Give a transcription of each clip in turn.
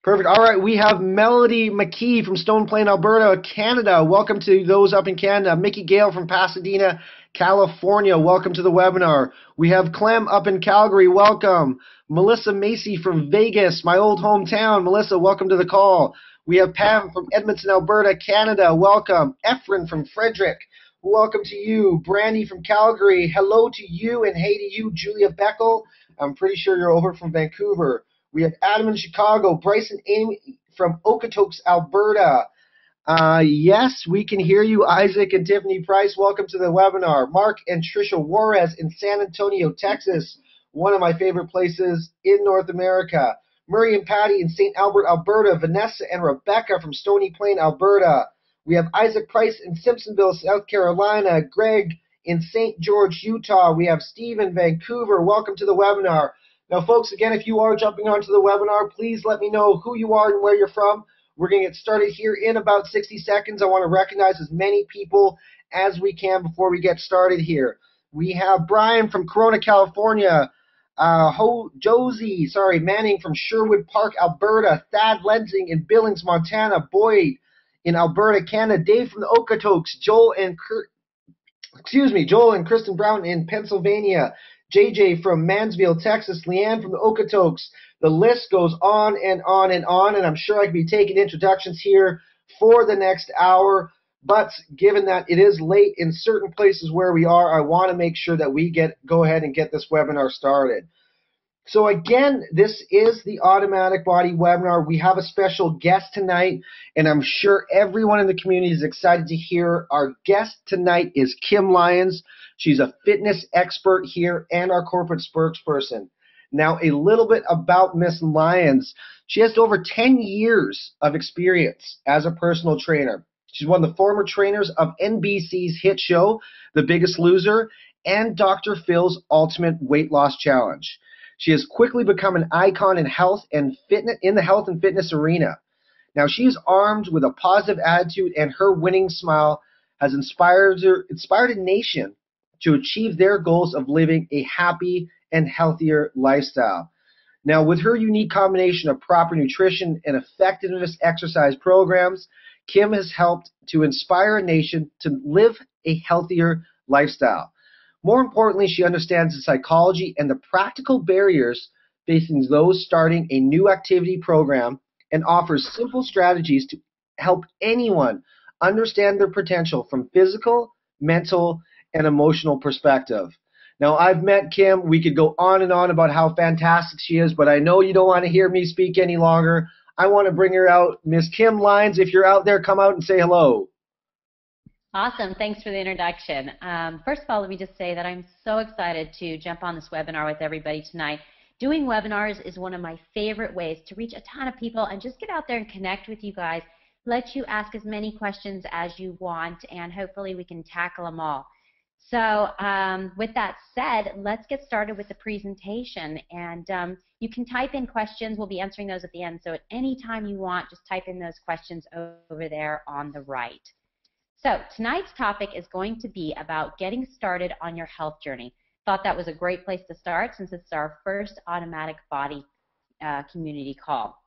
Perfect. All right, we have Melody McKee from Stone Plain, Alberta, Canada. Welcome to those up in Canada. Mickey Gale from Pasadena, California. Welcome to the webinar. We have Clem up in Calgary. Welcome. Melissa Macy from Vegas, my old hometown. Melissa, welcome to the call. We have Pam from Edmonton, Alberta, Canada. Welcome. Efren from Frederick. Welcome to you. Brandy from Calgary. Hello to you and hey to you, Julia Beckel. I'm pretty sure you're over from Vancouver. We have Adam in Chicago, Bryson Amy from Okotoks, Alberta. Yes, we can hear you, Isaac and Tiffany Price. Welcome to the webinar. Mark and Trisha Juarez in San Antonio, Texas, one of my favorite places in North America. Murray and Patty in St. Albert, Alberta. Vanessa and Rebecca from Stony Plain, Alberta. We have Isaac Price in Simpsonville, South Carolina. Greg in St. George, Utah. We have Steve in Vancouver. Welcome to the webinar. Now, folks, again, if you are jumping onto the webinar, please let me know who you are and where you're from. We're going to get started here in about 60 seconds. I want to recognize as many people as we can before we get started here. We have Brian from Corona, California. Josie Manning from Sherwood Park, Alberta. Thad Lensing in Billings, Montana. Boyd in Alberta, Canada. Dave from the Okotoks. Joel and Kristen Brown in Pennsylvania. JJ from Mansfield, Texas. Leanne from the Okotoks. The list goes on and on and on, and I'm sure I could be taking introductions here for the next hour. But given that it is late in certain places where we are, I want to make sure that we go ahead and get this webinar started. So again, this is the Automatic Body webinar. We have a special guest tonight, and I'm sure everyone in the community is excited to hear. Our guest tonight is Kim Lyons. She's a fitness expert here and our corporate spokesperson. Now, a little bit about Miss Lyons. She has over 10 years of experience as a personal trainer. She's one of the former trainers of NBC's hit show, The Biggest Loser, and Dr. Phil's Ultimate Weight Loss Challenge. She has quickly become an icon in health and fitness in the health and fitness arena. Now, she is armed with a positive attitude, and her winning smile has inspired a nation to achieve their goals of living a happy and healthier lifestyle. Now, with her unique combination of proper nutrition and effectiveness exercise programs, Kim has helped to inspire a nation to live a healthier lifestyle. More importantly, she understands the psychology and the practical barriers facing those starting a new activity program and offers simple strategies to help anyone understand their potential from physical, mental, and emotional perspective. Now, I've met Kim. We could go on and on about how fantastic she is, but I know you don't want to hear me speak any longer. I want to bring her out. Miss Kim Lyons, if you're out there, come out and say hello. Awesome. Thanks for the introduction. First of all, let me just say that I'm so excited to jump on this webinar with everybody tonight. Doing webinars is one of my favorite ways to reach a ton of people and just get out there and connect with you guys, let you ask as many questions as you want, and hopefully we can tackle them all. So with that said, let's get started with the presentation. And you can type in questions. We'll be answering those at the end. So at any time you want, just type in those questions over there on the right. So tonight's topic is going to be about getting started on your health journey. Thought that was a great place to start since it's our first Automatic Body community call.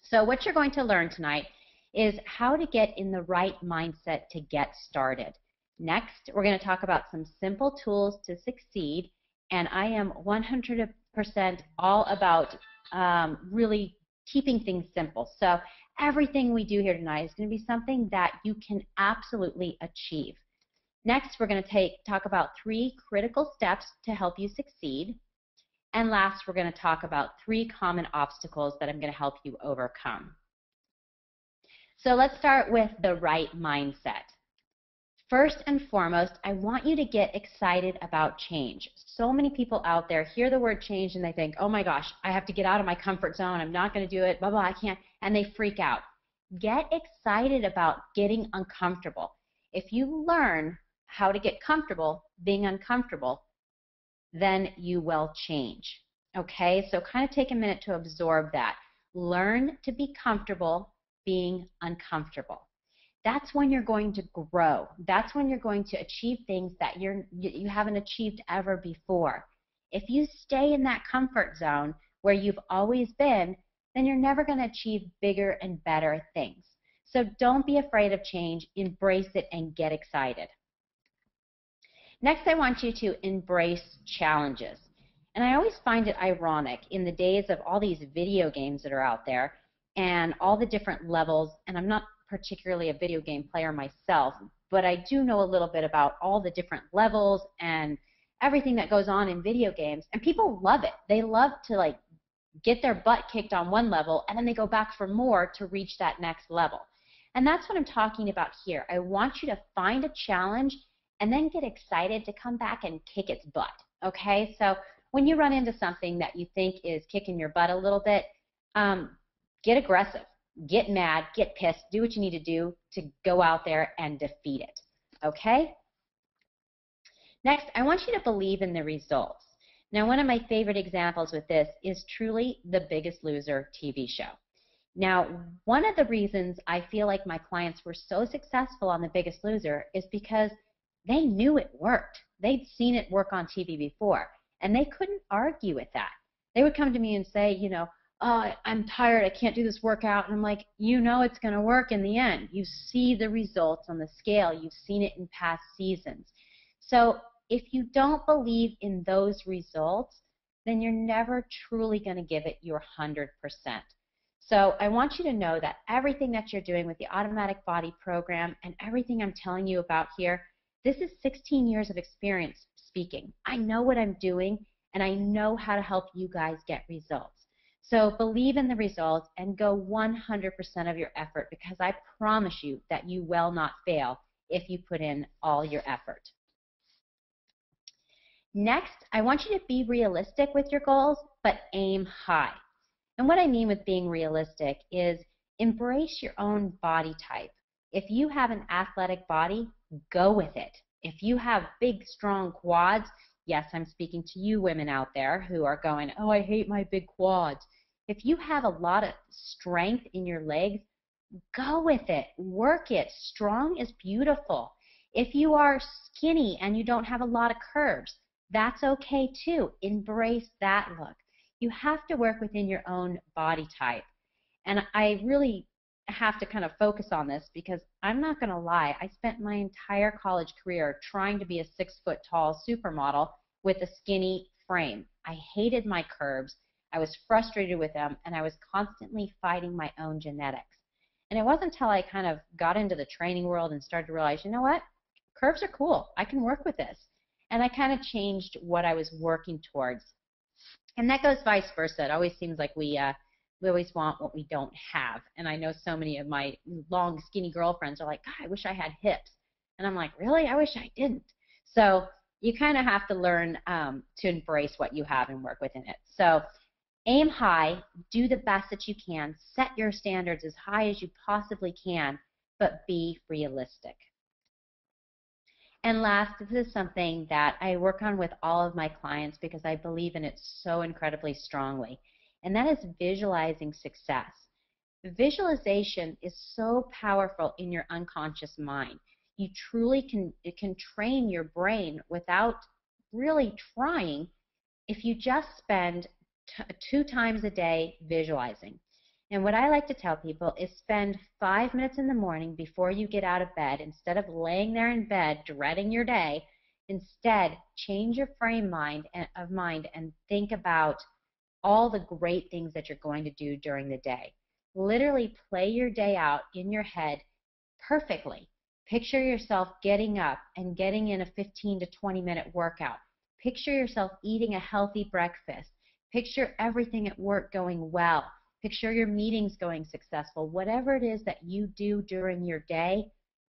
So what you're going to learn tonight is how to get in the right mindset to get started. Next, we're going to talk about some simple tools to succeed, and I am 100% all about really keeping things simple. So everything we do here tonight is going to be something that you can absolutely achieve. Next, we're going to talk about 3 critical steps to help you succeed. And last, we're going to talk about 3 common obstacles that I'm going to help you overcome. So let's start with the right mindset. First and foremost, I want you to get excited about change. So many people out there hear the word change and they think, oh my gosh, I have to get out of my comfort zone, I'm not going to do it, blah, blah, I can't, and they freak out. Get excited about getting uncomfortable. If you learn how to get comfortable being uncomfortable, then you will change. Okay, so kind of take a minute to absorb that. Learn to be comfortable being uncomfortable. That's when you're going to grow. That's when you're going to achieve things that you haven't achieved ever before. If you stay in that comfort zone where you've always been, then you're never going to achieve bigger and better things. So don't be afraid of change, embrace it, and get excited. Next, I want you to embrace challenges. And I always find it ironic in the days of all these video games that are out there and all the different levels, and I'm not particularly a video game player myself, but I do know a little bit about all the different levels and everything that goes on in video games, and people love it. They love to like get their butt kicked on one level and then they go back for more to reach that next level. And that's what I'm talking about here. I want you to find a challenge and then get excited to come back and kick its butt, okay? So when you run into something that you think is kicking your butt a little bit, get aggressive, get mad, get pissed, do what you need to do to go out there and defeat it, okay? Next, I want you to believe in the results. Now, one of my favorite examples with this is truly The Biggest Loser TV show. Now, one of the reasons I feel like my clients were so successful on The Biggest Loser is because they knew it worked. They'd seen it work on TV before, and they couldn't argue with that. They would come to me and say, you know, oh, I'm tired, I can't do this workout. And I'm like, you know it's going to work in the end. You see the results on the scale. You've seen it in past seasons. So if you don't believe in those results, then you're never truly going to give it your 100%. So I want you to know that everything that you're doing with the Automatic Body Program and everything I'm telling you about here, this is 16 years of experience speaking. I know what I'm doing, and I know how to help you guys get results. So believe in the results and go 100% of your effort, because I promise you that you will not fail if you put in all your effort. Next, I want you to be realistic with your goals, but aim high. And what I mean with being realistic is embrace your own body type. If you have an athletic body, go with it. If you have big, strong quads, yes, I'm speaking to you women out there who are going, oh, I hate my big quads. If you have a lot of strength in your legs, go with it. Work it. Strong is beautiful. If you are skinny and you don't have a lot of curves, that's okay too. Embrace that look. You have to work within your own body type. And I really have to kind of focus on this because I'm not going to lie. I spent my entire college career trying to be a 6-foot-tall supermodel with a skinny frame. I hated my curves. I was frustrated with them, and I was constantly fighting my own genetics. And it wasn't until I kind of got into the training world and started to realize, you know what? Curves are cool. I can work with this. And I kind of changed what I was working towards. And that goes vice versa. It always seems like we always want what we don't have. And I know so many of my long, skinny girlfriends are like, God, I wish I had hips. And I'm like, really? I wish I didn't. So you kind of have to learn to embrace what you have and work within it. So aim high, do the best that you can, set your standards as high as you possibly can, but be realistic. And last, this is something that I work on with all of my clients because I believe in it so incredibly strongly, and that is visualizing success. Visualization is so powerful in your unconscious mind. You truly can train your brain without really trying if you just spend 2 times a day visualizing. And what I like to tell people is spend 5 minutes in the morning before you get out of bed. Instead of laying there in bed dreading your day, instead change your frame of mind and think about all the great things that you're going to do during the day. Literally play your day out in your head perfectly. Picture yourself getting up and getting in a 15 to 20 minute workout. Picture yourself eating a healthy breakfast. Picture everything at work going well. Picture your meetings going successful. Whatever it is that you do during your day,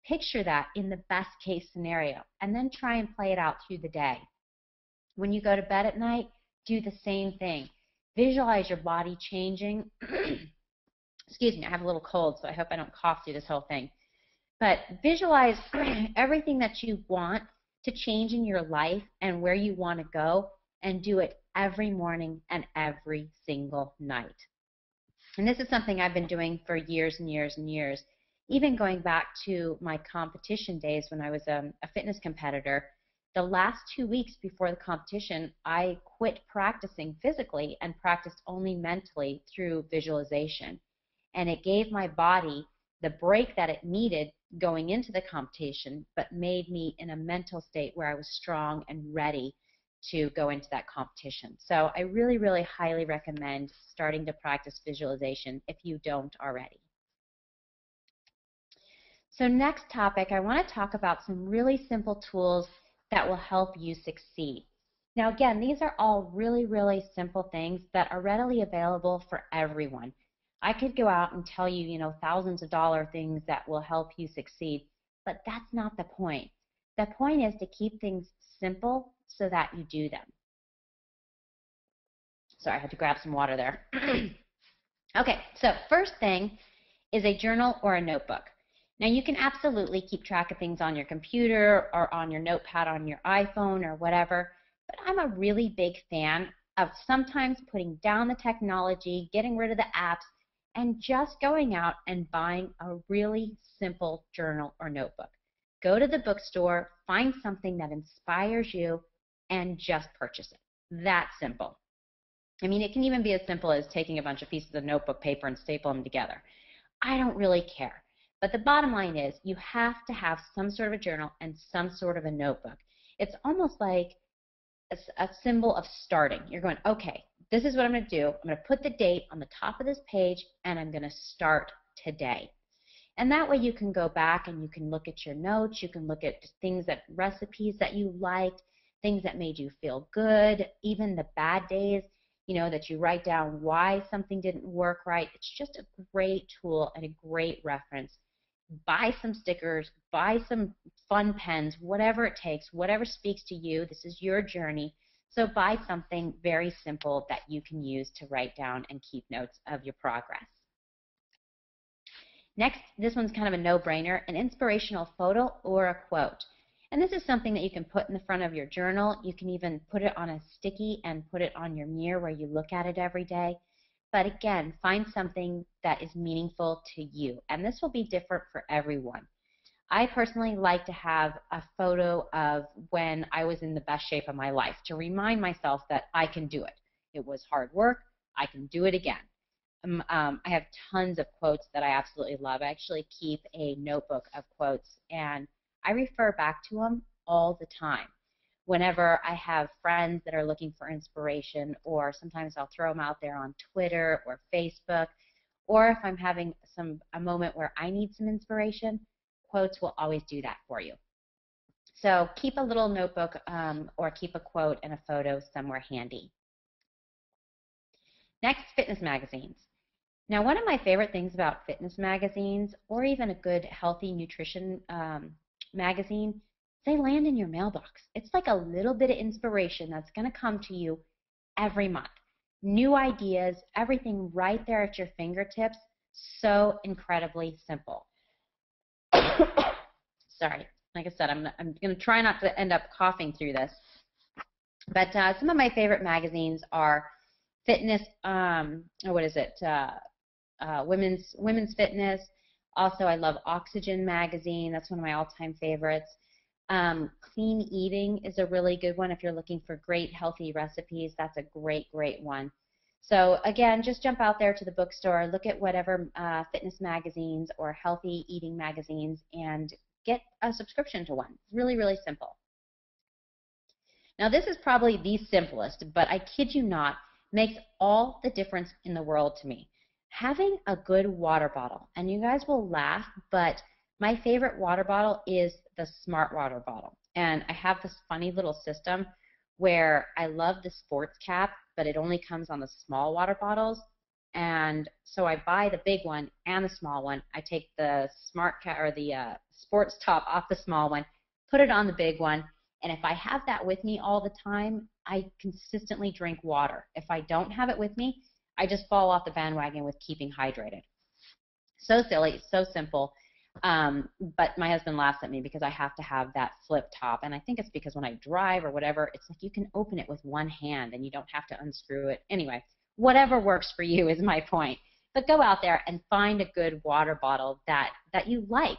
picture that in the best case scenario, and then try and play it out through the day. When you go to bed at night, do the same thing. Visualize your body changing. Excuse me, I have a little cold, so I hope I don't cough through this whole thing. But visualize everything that you want to change in your life and where you want to go, and do it every morning and every single night. And this is something I've been doing for years and years and years, even going back to my competition days when I was a fitness competitor. The last 2 weeks before the competition, I quit practicing physically and practiced only mentally through visualization. And it gave my body the break that it needed going into the competition, but made me in a mental state where I was strong and ready to go into that competition. So I really, really highly recommend starting to practice visualization if you don't already. So next topic, I want to talk about some really simple tools that will help you succeed. Now again, these are all really, really simple things that are readily available for everyone. I could go out and tell you, thousands of dollar things that will help you succeed, but that's not the point. The point is to keep things simple so that you do them. Sorry, I had to grab some water there. Okay, so first thing is a journal or a notebook. Now you can absolutely keep track of things on your computer or on your notepad on your iPhone or whatever, but I'm a really big fan of sometimes putting down the technology, getting rid of the apps, and just going out and buying a really simple journal or notebook. Go to the bookstore, find something that inspires you, and just purchase it. That simple. I mean, it can even be as simple as taking a bunch of pieces of notebook paper and staple them together. I don't really care. But the bottom line is you have to have some sort of a journal and some sort of a notebook. It's almost like a symbol of starting. You're going, okay, this is what I'm going to do. I'm going to put the date on the top of this page, and I'm going to start today. And that way you can go back and you can look at your notes. You can look at things recipes that you liked, things that made you feel good, even the bad days, that you write down why something didn't work right. It's just a great tool and a great reference. Buy some stickers, buy some fun pens, whatever it takes, whatever speaks to you. This is your journey. So buy something very simple that you can use to write down and keep notes of your progress. Next, this one's kind of a no-brainer, an inspirational photo or a quote. And this is something that you can put in the front of your journal. You can even put it on a sticky and put it on your mirror where you look at it every day. But again, find something that is meaningful to you. And this will be different for everyone. I personally like to have a photo of when I was in the best shape of my life to remind myself that I can do it. It was hard work. I can do it again. I have tons of quotes that I absolutely love. I actually keep a notebook of quotes, and I refer back to them all the time. Whenever I have friends that are looking for inspiration, or sometimes I'll throw them out there on Twitter or Facebook, or if I'm having a moment where I need some inspiration, quotes will always do that for you. So keep a little notebook or keep a quote and a photo somewhere handy. Next, fitness magazines. Now, one of my favorite things about fitness magazines, or even a good healthy nutrition magazine, they land in your mailbox. It's like a little bit of inspiration that's going to come to you every month. New ideas, everything right there at your fingertips. So incredibly simple. Sorry, like I said, I'm going to try not to end up coughing through this. But some of my favorite magazines are fitness, women's fitness. Also, I love Oxygen magazine. That's one of my all-time favorites. Clean eating is a really good one if you're looking for great healthy recipes. That's a great, great one. So again, just jump out there to the bookstore, look at whatever fitness magazines or healthy eating magazines, and get a subscription to one. Really, really simple. Now this is probably the simplest, but I kid you not, makes all the difference in the world to me. Having a good water bottle, and you guys will laugh, but my favorite water bottle is the Smart Water bottle. And I have this funny little system where I love the sports cap, but it only comes on the small water bottles. And so I buy the big one and the small one. I take the smart cap or the sports top off the small one, put it on the big one, and if I have that with me all the time, I consistently drink water. If I don't have it with me, I just fall off the bandwagon with keeping hydrated. So silly, so simple. But my husband laughs at me because I have to have that flip top, and I think it's because when I drive or whatever, it's like you can open it with one hand and you don't have to unscrew it. Anyway, whatever works for you is my point. But go out there and find a good water bottle that you like.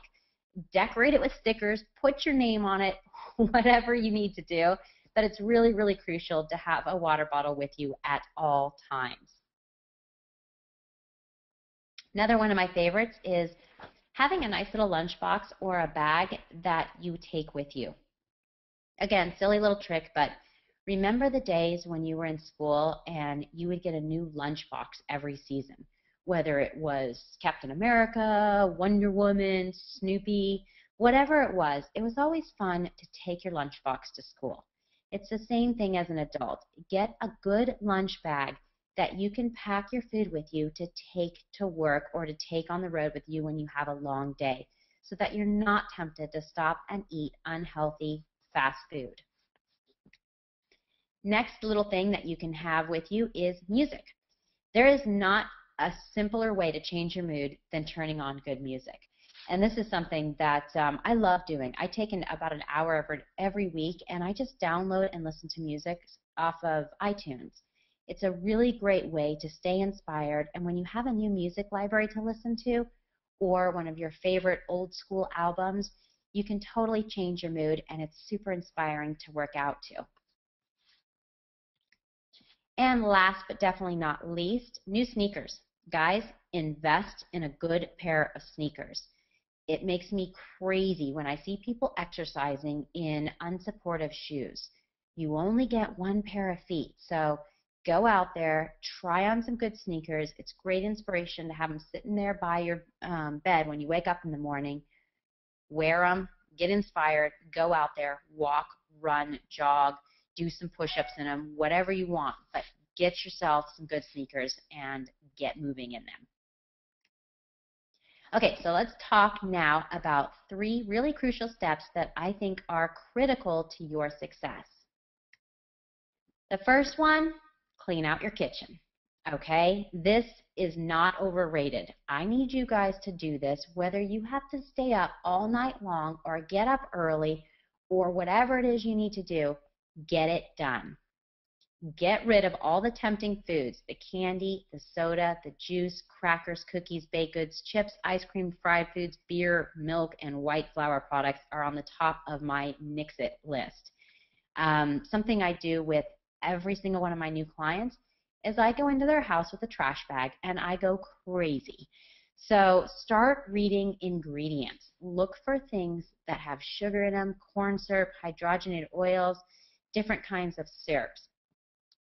decorate it with stickers, put your name on it, whatever you need to do, but it's really, really crucial to have a water bottle with you at all times. Another one of my favorites is having a nice little lunchbox or a bag that you take with you. Again, silly little trick, but remember the days when you were in school and you would get a new lunchbox every season, whether it was Captain America, Wonder Woman, Snoopy, whatever it was always fun to take your lunchbox to school. It's the same thing as an adult. Get a good lunch bag that you can pack your food with you to take to work or to take on the road with you when you have a long day, so that you're not tempted to stop and eat unhealthy fast food. Next little thing that you can have with you is music. There is not a simpler way to change your mood than turning on good music. And this is something that I love doing. I take about an hour every week, and I just download and listen to music off of iTunes. It's a really great way to stay inspired, and when you have a new music library to listen to or one of your favorite old school albums, you can totally change your mood, and it's super inspiring to work out to. And last but definitely not least, new sneakers. Guys, invest in a good pair of sneakers. It makes me crazy when I see people exercising in unsupportive shoes. You only get one pair of feet, so go out there, try on some good sneakers. It's great inspiration to have them sitting there by your bed when you wake up in the morning. Wear them, get inspired, go out there, walk, run, jog, do some push-ups in them, whatever you want, but get yourself some good sneakers and get moving in them. Okay, so let's talk now about 3 really crucial steps that I think are critical to your success. The first one, clean out your kitchen. Okay, this is not overrated. I need you guys to do this whether you have to stay up all night long or get up early or whatever it is you need to do, get it done. Get rid of all the tempting foods, the candy, the soda, the juice, crackers, cookies, baked goods, chips, ice cream, fried foods, beer, milk, and white flour products are on the top of my Nix-It list. Something I do with every single one of my new clients is I go into their house with a trash bag and I go crazy. So start reading ingredients. Look for things that have sugar in them, corn syrup, hydrogenated oils, different kinds of syrups.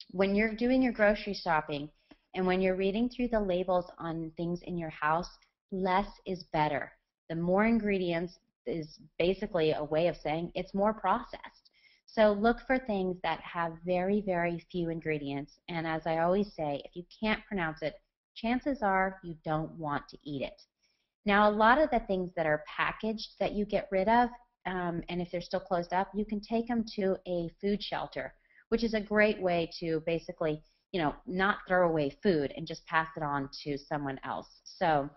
When you're doing your grocery shopping and when you're reading through the labels on things in your house, less is better. The more ingredients is basically a way of saying it's more processed. So look for things that have very, very few ingredients. And as I always say, if you can't pronounce it, chances are you don't want to eat it. Now, a lot of the things that are packaged that you get rid of, and if they're still closed up, you can take them to a food shelter, which is a great way to basically, not throw away food and just pass it on to someone else. So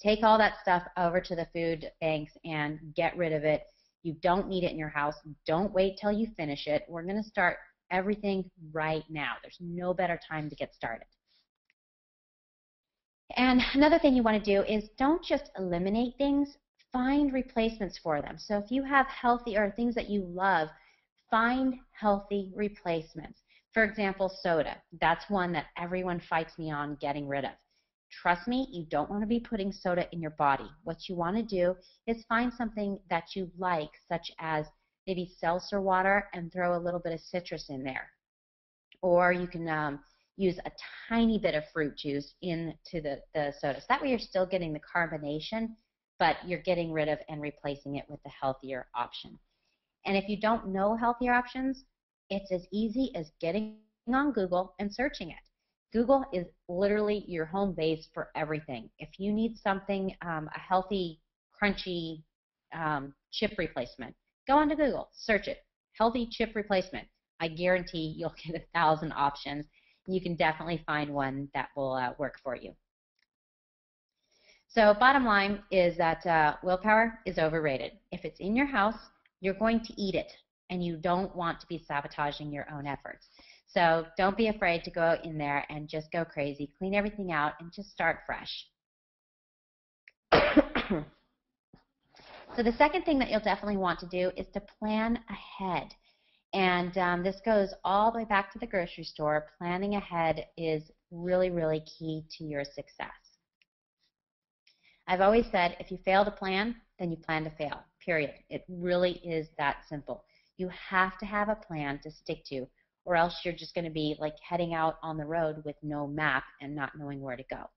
take all that stuff over to the food banks and get rid of it. You don't need it in your house. Don't wait till you finish it. We're going to start everything right now. There's no better time to get started. And another thing you want to do is don't just eliminate things, find replacements for them. So if you have healthy or things that you love, find healthy replacements. For example, soda. That's one that everyone fights me on getting rid of. Trust me, you don't want to be putting soda in your body. What you want to do is find something that you like, such as maybe seltzer water and throw a little bit of citrus in there. Or you can use a tiny bit of fruit juice into the soda. So that way you're still getting the carbonation, but you're getting rid of and replacing it with the healthier option. And if you don't know healthier options, it's as easy as getting on Google and searching it. Google is literally your home base for everything. If you need something, a healthy, crunchy chip replacement, go onto Google, search it, healthy chip replacement. I guarantee you'll get 1,000 options. You can definitely find one that will work for you. So bottom line is that willpower is overrated. If it's in your house, you're going to eat it, and you don't want to be sabotaging your own efforts. So don't be afraid to go in there and just go crazy, clean everything out, and just start fresh. So the second thing that you'll definitely want to do is to plan ahead. And this goes all the way back to the grocery store. Planning ahead is really, really key to your success. I've always said if you fail to plan, then you plan to fail, period. It really is that simple. You have to have a plan to stick to, or else you're just going to be like heading out on the road with no map and not knowing where to go.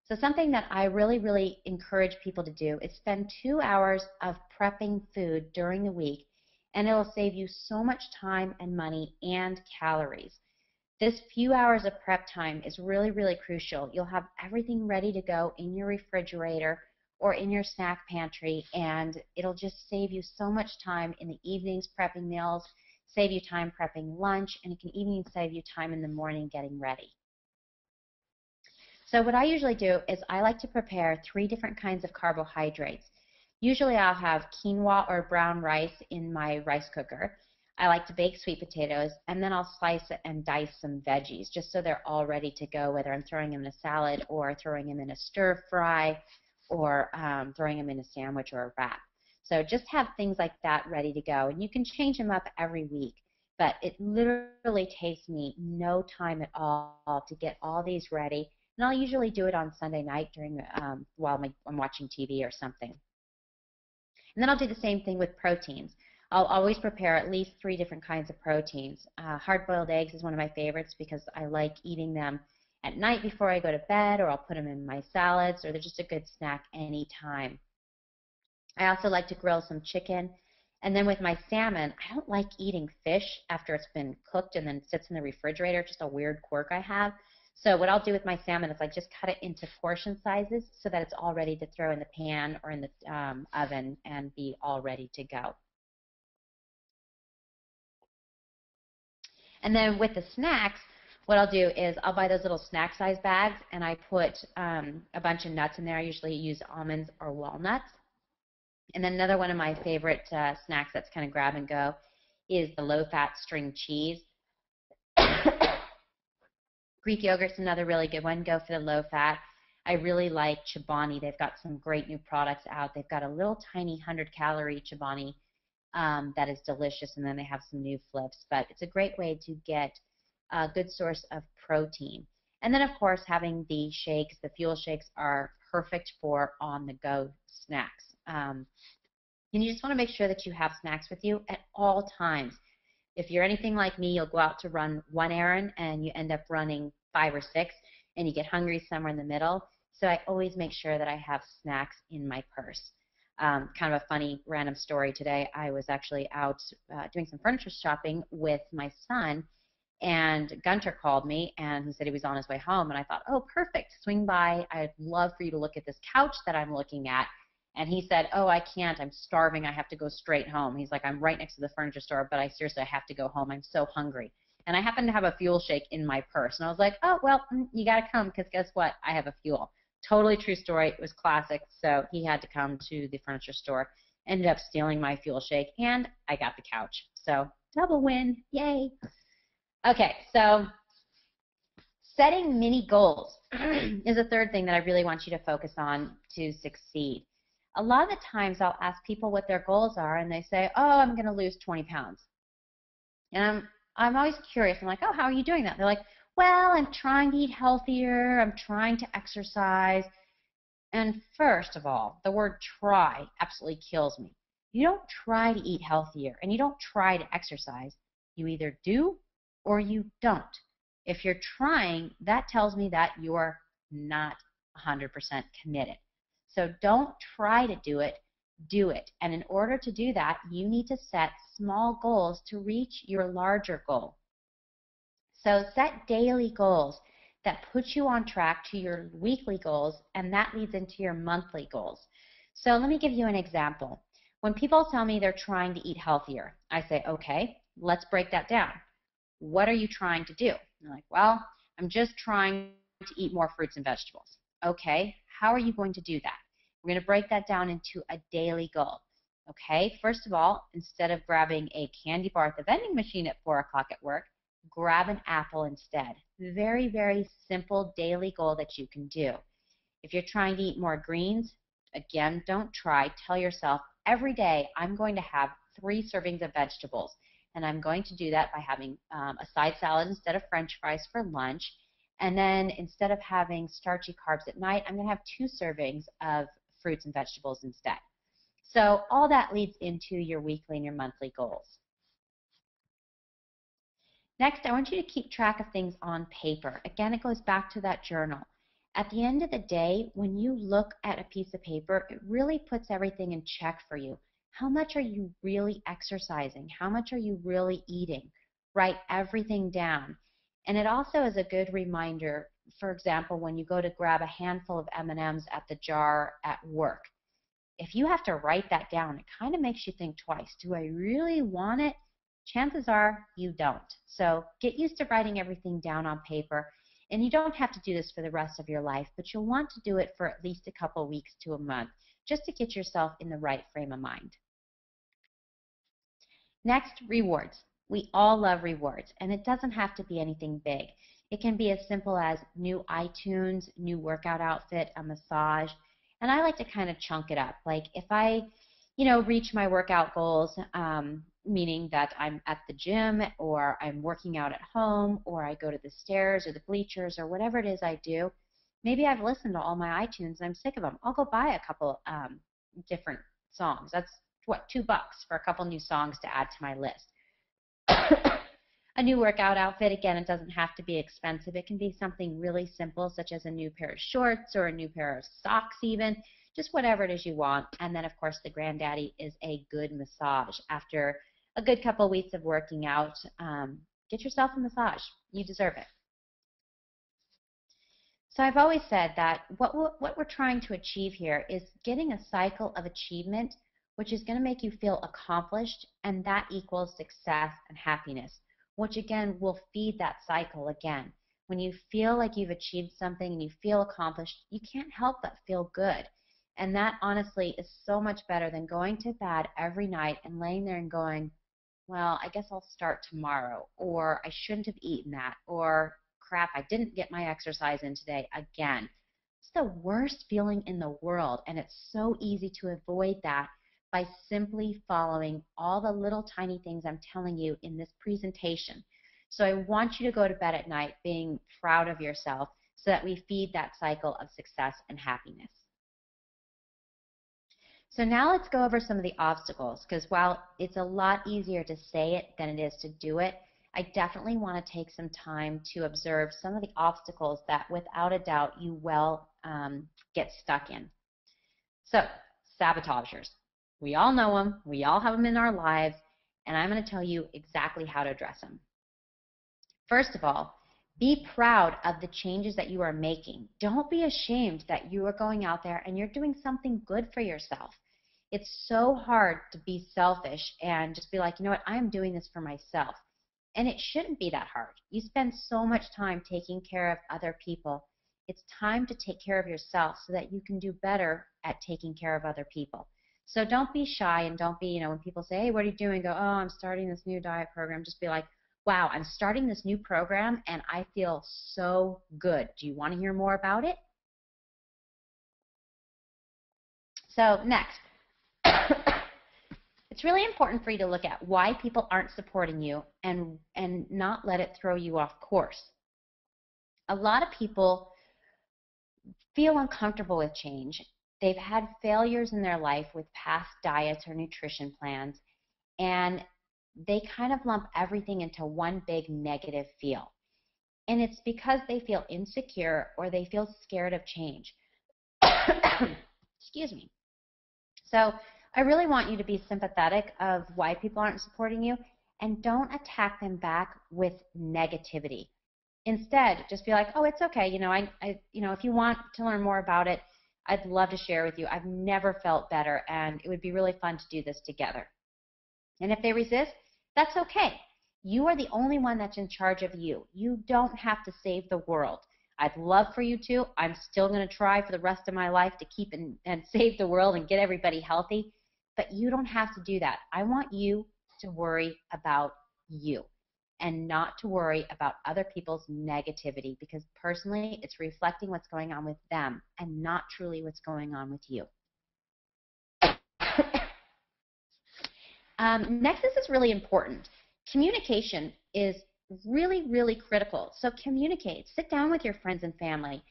So something that I really, really encourage people to do is spend 2 hours of prepping food during the week, and it'll save you so much time and money and calories. This few hours of prep time is really, really crucial. You'll have everything ready to go in your refrigerator or in your snack pantry, and it'll just save you so much time in the evenings prepping meals, save you time prepping lunch, and it can even save you time in the morning getting ready. So what I usually do is I like to prepare 3 different kinds of carbohydrates. Usually I'll have quinoa or brown rice in my rice cooker. I like to bake sweet potatoes, and then I'll slice it and dice some veggies just so they're all ready to go, whether I'm throwing them in a salad or throwing them in a stir fry or throwing them in a sandwich or a wrap. So just have things like that ready to go, and you can change them up every week. But it literally takes me no time at all to get all these ready. And I'll usually do it on Sunday night during while I'm watching TV or something. And then I'll do the same thing with proteins. I'll always prepare at least 3 different kinds of proteins. Hard-boiled eggs is one of my favorites because I like eating them at night before I go to bed, or I'll put them in my salads, or they're just a good snack anytime. I also like to grill some chicken. And then with my salmon, I don't like eating fish after it's been cooked and then sits in the refrigerator, just a weird quirk I have. So what I'll do with my salmon is I just cut it into portion sizes so that it's all ready to throw in the pan or in the oven and be all ready to go. And then with the snacks, what I'll do is I'll buy those little snack size bags, and I put a bunch of nuts in there. I usually use almonds or walnuts. And then another one of my favorite snacks that's kind of grab and go is the low-fat string cheese. Greek yogurt's another really good one. Go for the low-fat. I really like Chobani. They've got some great new products out. They've got a little tiny 100-calorie Chobani that is delicious, and then they have some new flips. But it's a great way to get a good source of protein. And then, of course, having the shakes, the fuel shakes, are perfect for on-the-go snacks. And you just want to make sure that you have snacks with you at all times. If you're anything like me, you'll go out to run one errand and you end up running 5 or 6, and you get hungry somewhere in the middle. So I always make sure that I have snacks in my purse. Kind of a funny random story today. I was actually out doing some furniture shopping with my son, and Gunter called me and he said he was on his way home, and I thought, oh, perfect, swing by. I'd love for you to look at this couch that I'm looking at. And he said, oh, I can't. I'm starving. I have to go straight home. He's like, I'm right next to the furniture store, but I seriously have to go home. I'm so hungry. And I happen to have a fuel shake in my purse. And I was like, oh, well, you got to come because guess what? I have a fuel. Totally true story. It was classic. So he had to come to the furniture store, ended up stealing my fuel shake, and I got the couch. So double win. Yay. Okay, so setting mini goals is a third thing that I really want you to focus on to succeed. A lot of the times I'll ask people what their goals are, and they say, oh, I'm going to lose 20 pounds. And I'm always curious. I'm like, oh, how are you doing that? They're like, well, I'm trying to eat healthier. I'm trying to exercise. And first of all, the word try absolutely kills me. You don't try to eat healthier, and you don't try to exercise. You either do or you don't. If you're trying, that tells me that you're not 100% committed. So don't try to do it, do it. And in order to do that, you need to set small goals to reach your larger goal. So set daily goals that put you on track to your weekly goals, and that leads into your monthly goals. So let me give you an example. When people tell me they're trying to eat healthier, I say, okay, let's break that down. What are you trying to do? And they're like, well, I'm just trying to eat more fruits and vegetables. Okay, how are you going to do that? We're going to break that down into a daily goal. Okay, first of all, instead of grabbing a candy bar at the vending machine at 4 o'clock at work, grab an apple instead. Very, very simple daily goal that you can do. If you're trying to eat more greens, Again, don't try. Tell yourself every day I'm going to have 3 servings of vegetables. And I'm going to do that by having a side salad instead of French fries for lunch. And then instead of having starchy carbs at night, I'm going to have 2 servings of fruits and vegetables instead. So all that leads into your weekly and your monthly goals. Next, I want you to keep track of things on paper. Again, it goes back to that journal. At the end of the day, when you look at a piece of paper, it really puts everything in check for you. How much are you really exercising? How much are you really eating? Write everything down. And it also is a good reminder, for example, when you go to grab a handful of M&Ms at the jar at work. If you have to write that down, it kind of makes you think twice. Do I really want it? Chances are you don't. So get used to writing everything down on paper. And you don't have to do this for the rest of your life, but you'll want to do it for at least a couple weeks to a month, just to get yourself in the right frame of mind. Next, rewards. We all love rewards, and it doesn't have to be anything big. It can be as simple as new iTunes, new workout outfit, a massage, and I like to kind of chunk it up. Like if I, reach my workout goals, meaning that I'm at the gym or I'm working out at home or I go to the stairs or the bleachers or whatever it is I do, maybe I've listened to all my iTunes and I'm sick of them. I'll go buy a couple different songs. That's what, $2 for a couple new songs to add to my list. A new workout outfit, again, it doesn't have to be expensive. It can be something really simple, such as a new pair of shorts or a new pair of socks even, just whatever it is you want. And then, of course, the granddaddy is a good massage. After a good couple weeks of working out, get yourself a massage. You deserve it. So I've always said that what we're trying to achieve here is getting a cycle of achievement, which is going to make you feel accomplished, and that equals success and happiness, which again will feed that cycle again. When you feel like you've achieved something and you feel accomplished, you can't help but feel good. And that honestly is so much better than going to bed every night and laying there and going, well, I guess I'll start tomorrow, or I shouldn't have eaten that, or crap, I didn't get my exercise in today again. It's the worst feeling in the world, and it's so easy to avoid that by simply following all the little tiny things I'm telling you in this presentation. So I want you to go to bed at night being proud of yourself so that we feed that cycle of success and happiness. So now let's go over some of the obstacles, because while it's a lot easier to say it than it is to do it, I definitely want to take some time to observe some of the obstacles that without a doubt you will get stuck in. So, sabotagers. We all know them, we all have them in our lives, and I'm going to tell you exactly how to address them. First of all, be proud of the changes that you are making. Don't be ashamed that you are going out there and you're doing something good for yourself. It's so hard to be selfish and just be like, you know what, I am doing this for myself. And it shouldn't be that hard. You spend so much time taking care of other people. It's time to take care of yourself so that you can do better at taking care of other people. So don't be shy and don't be, when people say, hey, what are you doing? Go, oh, I'm starting this new diet program. Just be like, wow, I'm starting this new program and I feel so good. Do you want to hear more about it? So next, it's really important for you to look at why people aren't supporting you and not let it throw you off course. A lot of people feel uncomfortable with change. They've had failures in their life with past diets or nutrition plans, and they kind of lump everything into one big negative feel. And it's because they feel insecure or they feel scared of change. Excuse me. So I really want you to be sympathetic of why people aren't supporting you, and don't attack them back with negativity. Instead, just be like, oh, it's okay. If you want to learn more about it, I'd love to share with you. I've never felt better, and it would be really fun to do this together. And if they resist, that's okay. You are the only one that's in charge of you. You don't have to save the world. I'd love for you to. I'm still going to try for the rest of my life to keep and save the world and get everybody healthy, but you don't have to do that. I want you to worry about you and not to worry about other people's negativity, because personally it's reflecting what's going on with them and not truly what's going on with you. Next, this is really important. Communication is really, really critical. So communicate. Sit down with your friends and family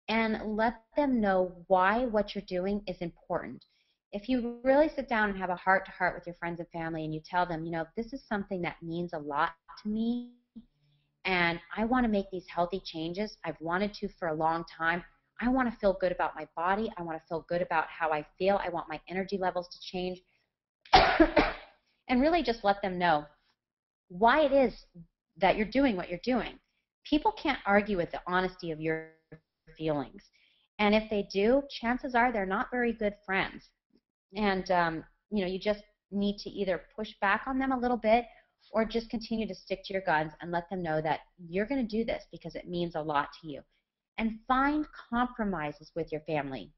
and let them know why what you're doing is important. If you really sit down and have a heart-to-heart with your friends and family and you tell them, this is something that means a lot to me and I want to make these healthy changes. I've wanted to for a long time. I want to feel good about my body. I want to feel good about how I feel. I want my energy levels to change. And really just let them know why it is that you're doing what you're doing. People can't argue with the honesty of your feelings. And if they do, chances are they're not very good friends. And, you just need to either push back on them a little bit or just continue to stick to your guns and let them know that you're going to do this because it means a lot to you. And find compromises with your family.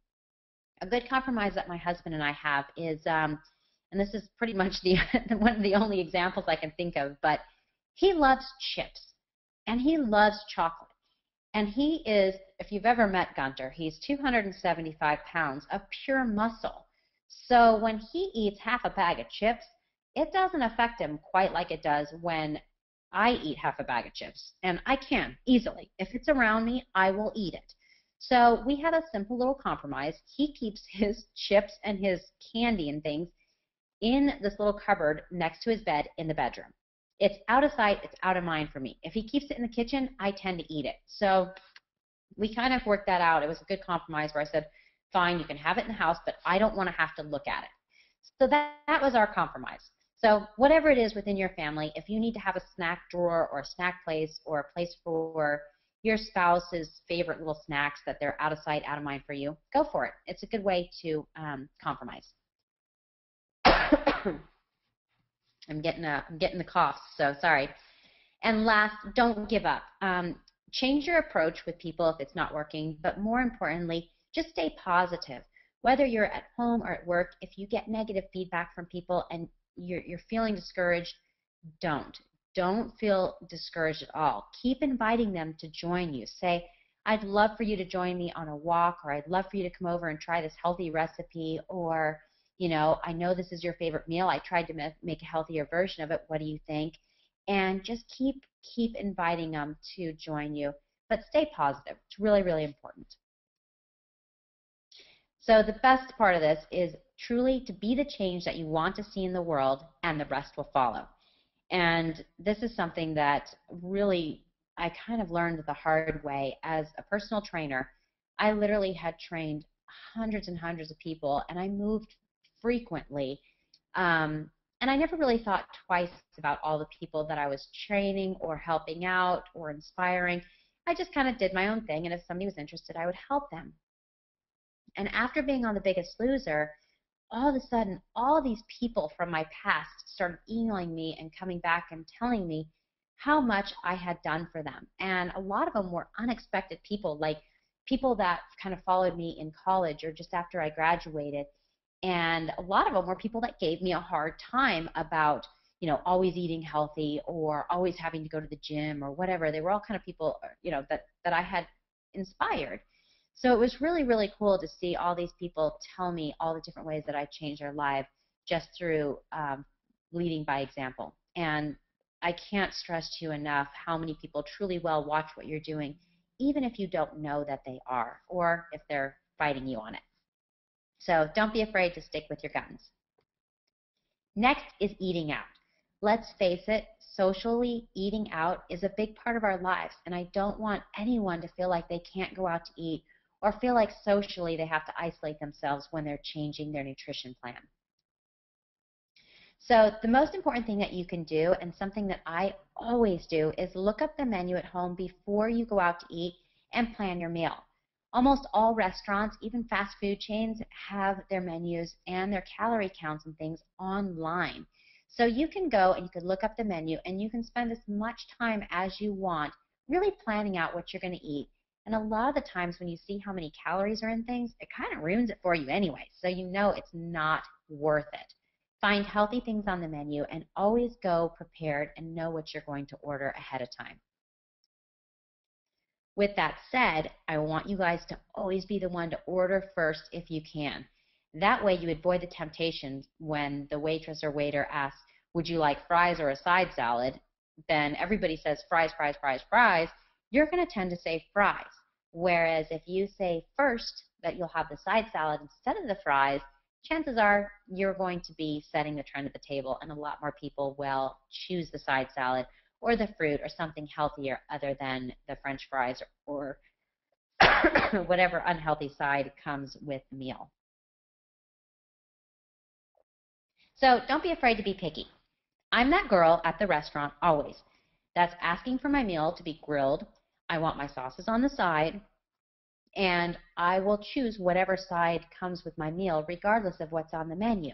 A good compromise that my husband and I have is, and this is pretty much one of the only examples I can think of, but he loves chips and he loves chocolate. And he is, if you've ever met Gunter, he's 275 pounds of pure muscle. So when he eats half a bag of chips, it doesn't affect him quite like it does when I eat half a bag of chips. And I can easily. If it's around me, I will eat it. So we had a simple little compromise. He keeps his chips and his candy and things in this little cupboard next to his bed in the bedroom. It's out of sight, it's out of mind for me. If he keeps it in the kitchen, I tend to eat it. So we kind of worked that out. It was a good compromise where I said, fine, you can have it in the house, but I don't want to have to look at it. So that was our compromise. So whatever it is within your family, if you need to have a snack drawer or a snack place or a place for your spouse's favorite little snacks that they're out of sight, out of mind for you, go for it. It's a good way to compromise. I'm getting the cough, so sorry. And last, don't give up. Change your approach with people if it's not working, but more importantly, just stay positive. Whether you're at home or at work, if you get negative feedback from people and you're feeling discouraged, don't feel discouraged at all. Keep inviting them to join you. Say, I'd love for you to join me on a walk, or I'd love for you to come over and try this healthy recipe, or I know this is your favorite meal. I tried to make a healthier version of it. What do you think? And just keep inviting them to join you. But stay positive. It's really, really important. So the best part of this is truly to be the change that you want to see in the world, and the rest will follow. And this is something that really I kind of learned the hard way as a personal trainer. I literally had trained hundreds and hundreds of people, and I moved frequently. And I never really thought twice about all the people that I was training or helping out or inspiring. I just kind of did my own thing, and if somebody was interested, I would help them. And after being on The Biggest Loser, all of a sudden, all these people from my past started emailing me and coming back and telling me how much I had done for them. And a lot of them were unexpected people, like people that kind of followed me in college or just after I graduated. And a lot of them were people that gave me a hard time about, always eating healthy or always having to go to the gym or whatever. They were all kind of people, that I had inspired. So it was really, really cool to see all these people tell me all the different ways that I changed their life just through leading by example. And I can't stress to you enough how many people truly well watch what you're doing, even if you don't know that they are, or if they're fighting you on it. So don't be afraid to stick with your guns. Next is eating out. Let's face it, socially, eating out is a big part of our lives, and I don't want anyone to feel like they can't go out to eat or feel like socially they have to isolate themselves when they're changing their nutrition plan. So the most important thing that you can do, and something that I always do, is look up the menu at home before you go out to eat and plan your meal. Almost all restaurants, even fast food chains, have their menus and their calorie counts and things online. So you can go and you can look up the menu and you can spend as much time as you want really planning out what you're going to eat. And a lot of the times when you see how many calories are in things, it kind of ruins it for you anyway. So you know it's not worth it. Find healthy things on the menu and always go prepared and know what you're going to order ahead of time. With that said, I want you guys to always be the one to order first if you can. That way you avoid the temptations when the waitress or waiter asks, would you like fries or a side salad? Then everybody says fries, fries, fries, fries. You're going to tend to say fries. Whereas if you say first that you'll have the side salad instead of the fries, chances are you're going to be setting the trend at the table, and a lot more people will choose the side salad or the fruit or something healthier other than the French fries or whatever unhealthy side comes with the meal. So don't be afraid to be picky. I'm that girl at the restaurant always that's asking for my meal to be grilled. I want my sauces on the side, and I will choose whatever side comes with my meal regardless of what's on the menu.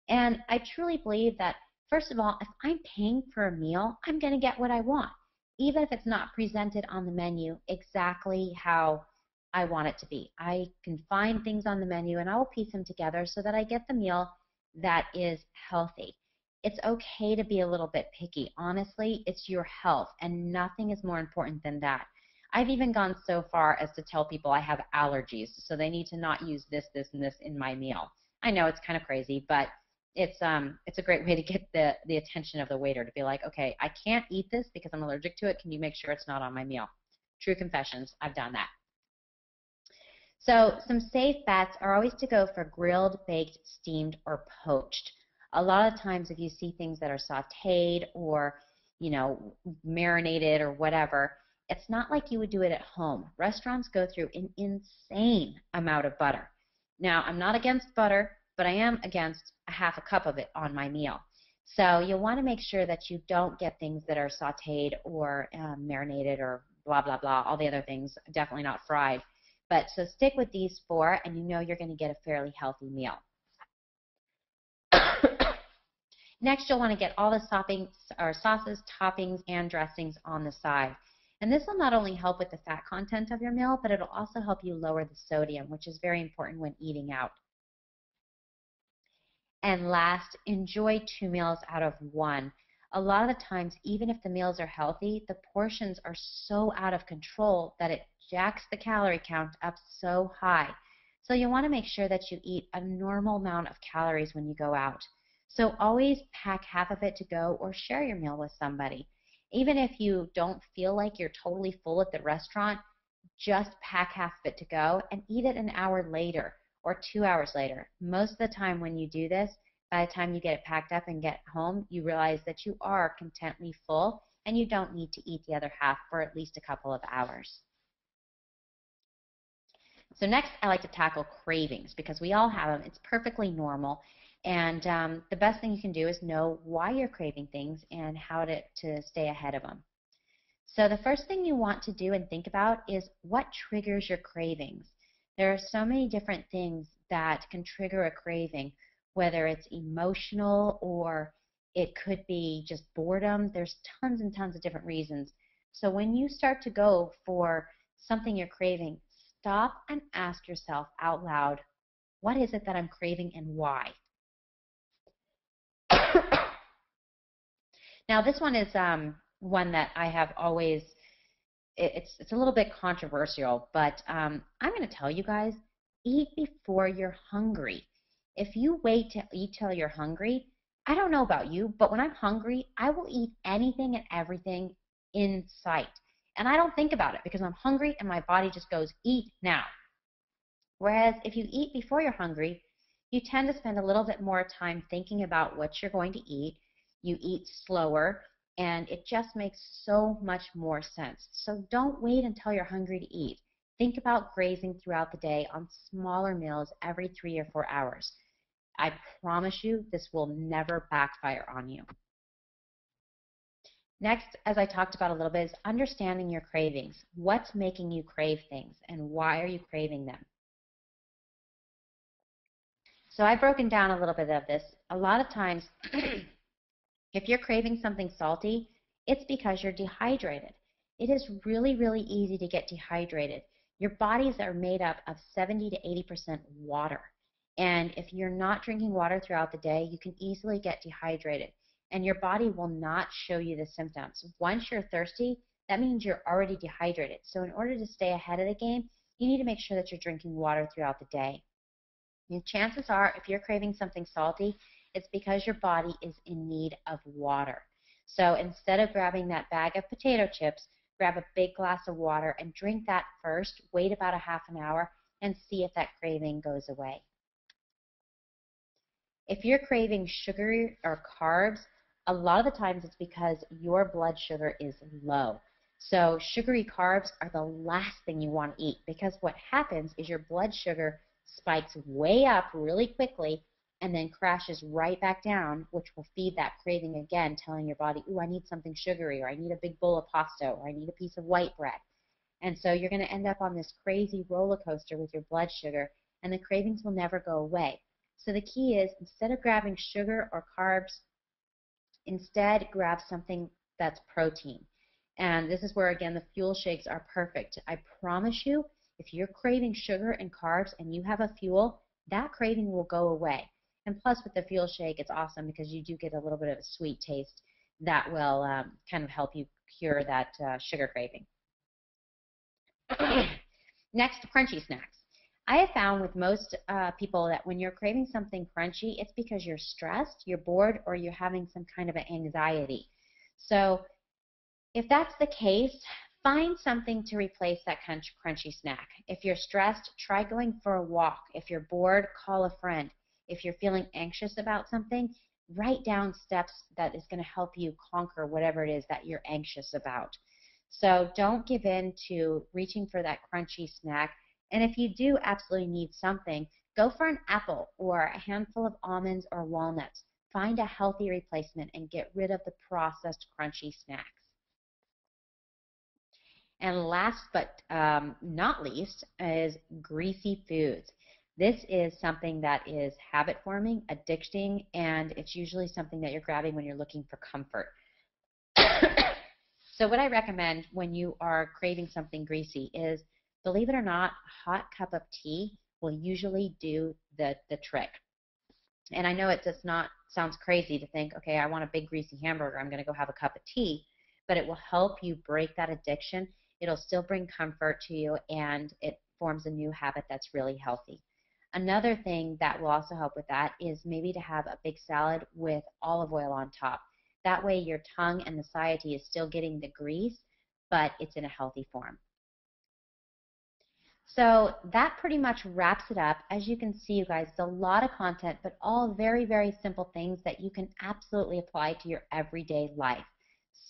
And I truly believe that, first of all, if I'm paying for a meal, I'm going to get what I want, even if it's not presented on the menu exactly how I want it to be. I can find things on the menu and I will piece them together so that I get the meal that is healthy. It's okay to be a little bit picky. Honestly, it's your health, and nothing is more important than that. I've even gone so far as to tell people I have allergies, so they need to not use this, this, and this in my meal. I know it's kind of crazy, but it's a great way to get the attention of the waiter to be like, okay, I can't eat this because I'm allergic to it. Can you make sure it's not on my meal? True confessions, I've done that. So some safe bets are always to go for grilled, baked, steamed, or poached. A lot of times if you see things that are sautéed or, marinated or whatever, it's not like you would do it at home. Restaurants go through an insane amount of butter. Now, I'm not against butter, but I am against a half a cup of it on my meal. So you'll want to make sure that you don't get things that are sautéed or marinated or blah, blah, blah, all the other things, definitely not fried. But so stick with these four, and you know you're going to get a fairly healthy meal. Next, you'll want to get all the sauces, toppings, and dressings on the side. And this will not only help with the fat content of your meal, but it'll also help you lower the sodium, which is very important when eating out. And last, enjoy 2 meals out of 1. A lot of the times, even if the meals are healthy, the portions are so out of control that it jacks the calorie count up so high. So you want to make sure that you eat a normal amount of calories when you go out. So always pack half of it to go or share your meal with somebody. Even if you don't feel like you're totally full at the restaurant, just pack half of it to go and eat it an hour later or 2 hours later. Most of the time when you do this, by the time you get it packed up and get home, you realize that you are contently full and you don't need to eat the other half for at least a couple of hours. So next, I like to tackle cravings because we all have them. It's perfectly normal. And the best thing you can do is know why you're craving things and how to stay ahead of them. So the first thing you want to do and think about is what triggers your cravings. There are so many different things that can trigger a craving, whether it's emotional or it could be just boredom. There's tons and tons of different reasons. So when you start to go for something you're craving, stop and ask yourself out loud, what is it that I'm craving and why? Now this one is one that I have always, it's a little bit controversial, but I'm going to tell you guys, eat before you're hungry. If you wait to eat till you're hungry, I don't know about you, but when I'm hungry, I will eat anything and everything in sight. And I don't think about it because I'm hungry and my body just goes, eat now. Whereas if you eat before you're hungry, you tend to spend a little bit more time thinking about what you're going to eat. You eat slower, and it just makes so much more sense. So don't wait until you're hungry to eat. Think about grazing throughout the day on smaller meals every 3 or 4 hours. I promise you this will never backfire on you. Next, as I talked about a little bit, is understanding your cravings. What's making you crave things, and why are you craving them? So I've broken down a little bit of this. A lot of times, if you're craving something salty, it's because you're dehydrated. It is really, really easy to get dehydrated. Your bodies are made up of 70 to 80% water. And if you're not drinking water throughout the day, you can easily get dehydrated. And your body will not show you the symptoms. Once you're thirsty, that means you're already dehydrated. So in order to stay ahead of the game, you need to make sure that you're drinking water throughout the day. And chances are, if you're craving something salty, it's because your body is in need of water. So instead of grabbing that bag of potato chips, grab a big glass of water and drink that first, wait about a half an hour, and see if that craving goes away. If you're craving sugar or carbs, a lot of the times it's because your blood sugar is low. So sugary carbs are the last thing you want to eat, because what happens is your blood sugar spikes way up really quickly and then crashes right back down, which will feed that craving again, telling your body, ooh, I need something sugary, or I need a big bowl of pasta, or I need a piece of white bread. And so you're going to end up on this crazy roller coaster with your blood sugar, and the cravings will never go away. So the key is, instead of grabbing sugar or carbs, instead grab something that's protein. And this is where, again, the fuel shakes are perfect. I promise you, if you're craving sugar and carbs and you have a fuel, that craving will go away. And plus, with the fuel shake, it's awesome because you do get a little bit of a sweet taste that will kind of help you cure that sugar craving. Next, crunchy snacks. I have found with most people that when you're craving something crunchy, it's because you're stressed, you're bored, or you're having some kind of an anxiety. So if that's the case, find something to replace that crunchy snack. If you're stressed, try going for a walk. If you're bored, call a friend. If you're feeling anxious about something, write down steps that is going to help you conquer whatever it is that you're anxious about. So don't give in to reaching for that crunchy snack. And if you do absolutely need something, go for an apple or a handful of almonds or walnuts. Find a healthy replacement and get rid of the processed crunchy snacks. And last but not least is greasy foods. This is something that is habit forming, addicting, and it's usually something that you're grabbing when you're looking for comfort. So what I recommend when you are craving something greasy is, believe it or not, a hot cup of tea will usually do the trick. And I know it does not sounds crazy to think, okay, I want a big greasy hamburger, I'm going to go have a cup of tea, but it will help you break that addiction. It'll still bring comfort to you, and it forms a new habit that's really healthy. Another thing that will also help with that is maybe to have a big salad with olive oil on top. That way your tongue and the satiety is still getting the grease, but it's in a healthy form. So that pretty much wraps it up. As you can see, you guys, it's a lot of content, but all very, very simple things that you can absolutely apply to your everyday life.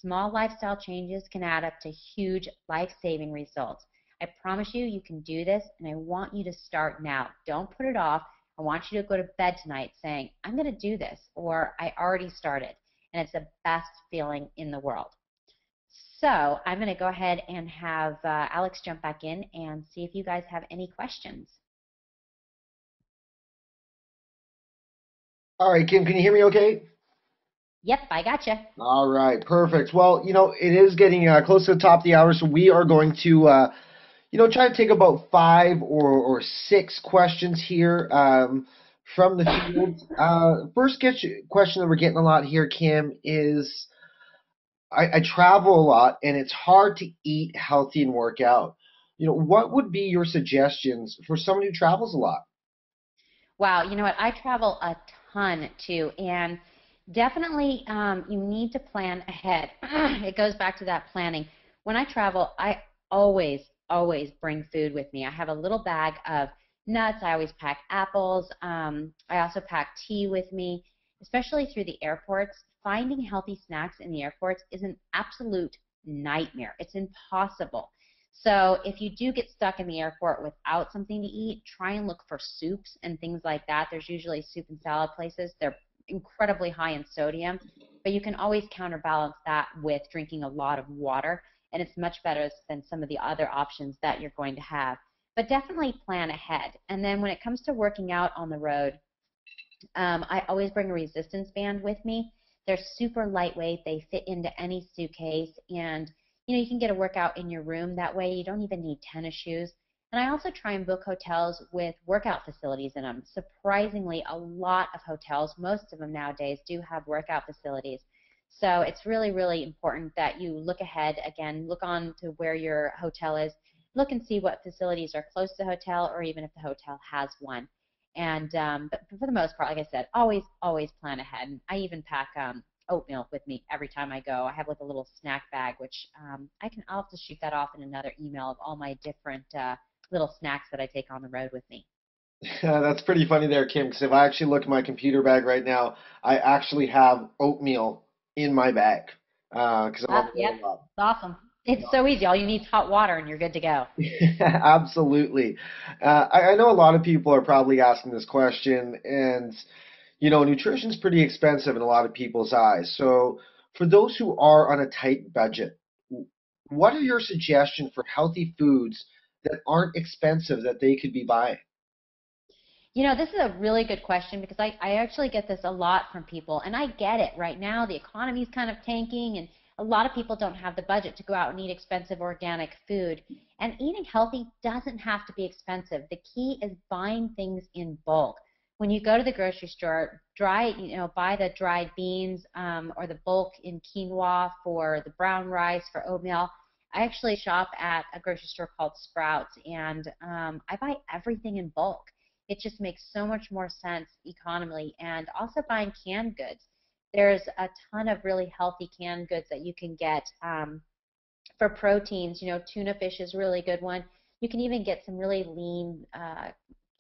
Small lifestyle changes can add up to huge life-saving results. I promise you, you can do this, and I want you to start now. Don't put it off. I want you to go to bed tonight saying, I'm going to do this, or I already started, and it's the best feeling in the world. So I'm going to go ahead and have Alex jump back in and see if you guys have any questions. All right, Kim, can you hear me okay? Yep, I gotcha. All right, perfect. Well, it is getting close to the top of the hour, so we are going to, try to take about 5 or 6 questions here from the field. First question that we're getting a lot here, Kim, is I travel a lot, and it's hard to eat healthy and work out. What would be your suggestions for someone who travels a lot? Wow, you know what? I travel a ton too, and definitely you need to plan ahead. It goes back to that planning. When I travel, I always bring food with me. I have a little bag of nuts. I always pack apples. I also pack tea with me, especially through the airports. Finding healthy snacks in the airports is an absolute nightmare. It's impossible. So if you do get stuck in the airport without something to eat, try and look for soups and things like that. There's usually soup and salad places. They're incredibly high in sodium, but you can always counterbalance that with drinking a lot of water, and it's much better than some of the other options that you're going to have. But definitely plan ahead. And then when it comes to working out on the road, I always bring a resistance band with me. They're super lightweight. They fit into any suitcase, and you can get a workout in your room that way. You don't even need tennis shoes. And I also try and book hotels with workout facilities in them. Surprisingly, a lot of hotels, most of them nowadays, do have workout facilities. So it's really, really important that you look ahead. Again, look on to where your hotel is. Look and see what facilities are close to the hotel, or even if the hotel has one. But for the most part, like I said, always plan ahead. And I even pack oatmeal with me every time I go. I have like a little snack bag, which I'll have to shoot that off in another email of all my different little snacks that I take on the road with me. That's pretty funny there, Kim, because if I actually look at my computer bag right now, I actually have oatmeal in my bag because I'm on the Yep, road a lot. it's awesome. It's so easy. All you need is hot water, and you're good to go. Absolutely. I know a lot of people are probably asking this question, and nutrition's pretty expensive in a lot of people's eyes. So, for those who are on a tight budget, what are your suggestions for healthy foods that aren't expensive that they could be buying? This is a really good question because I actually get this a lot from people, and I get it. Right now, the economy is kind of tanking, and a lot of people don't have the budget to go out and eat expensive organic food. And eating healthy doesn't have to be expensive. The key is buying things in bulk. When you go to the grocery store, buy the dried beans or the bulk in quinoa for the brown rice for oatmeal. I actually shop at a grocery store called Sprouts, and I buy everything in bulk. It just makes so much more sense economically. And also buying canned goods. There's a ton of really healthy canned goods that you can get for proteins. Tuna fish is a really good one. You can even get some really lean